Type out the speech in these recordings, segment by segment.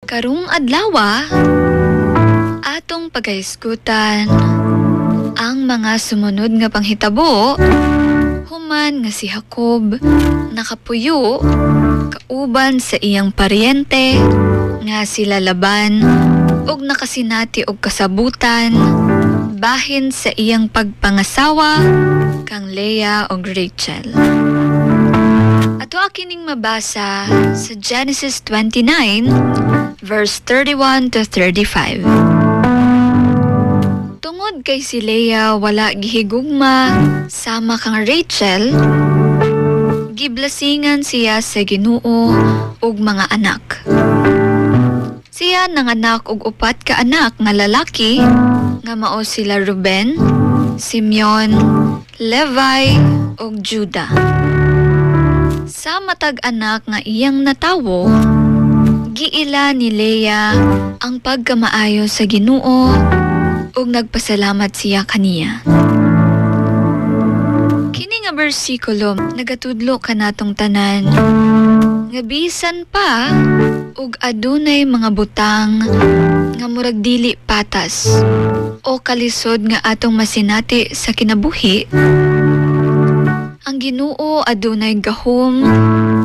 Karong adlaw, atong pagahisgutan ang mga sumunod nga panghitabo human nga si Jacob nakapuyo kauban sa iyang paryente nga sila Laban ug nakasinati og kasabutan bahin sa iyang pagpangasawa kang Leah ug Rachel. Ato kining mabasa sa Genesis 29 verse 31 to 35. Tungod kay si Leah wala gihigugma sama kang Rachel, giblasingan siya sa Ginoo ug mga anak. Siya nanganak og 4 ka anak nga lalaki nga mao sila Ruben, Simeon, Levi ug Judah. Sa matag anak nga iyang natawo, giila ni Leah ang pagkamaayo sa Ginoo ug nagpasalamat siya kaniya. Kini nga bersikulo nagatudlo kanatong tanan nga bisan pa ug adunay mga butang nga murag dili patas o kalisod nga atong masinati sa kinabuhi, ang Ginoo adunay gahom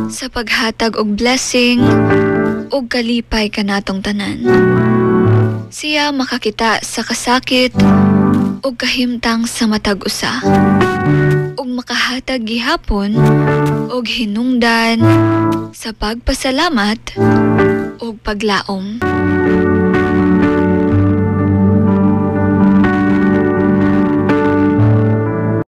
sa paghatag og blessing ug kalipay kanatong tanan. Siya makakita sa kasakit ug kahimtang sa matag usa ug makahatag gihapon og hinungdan sa pagpasalamat ug paglaom.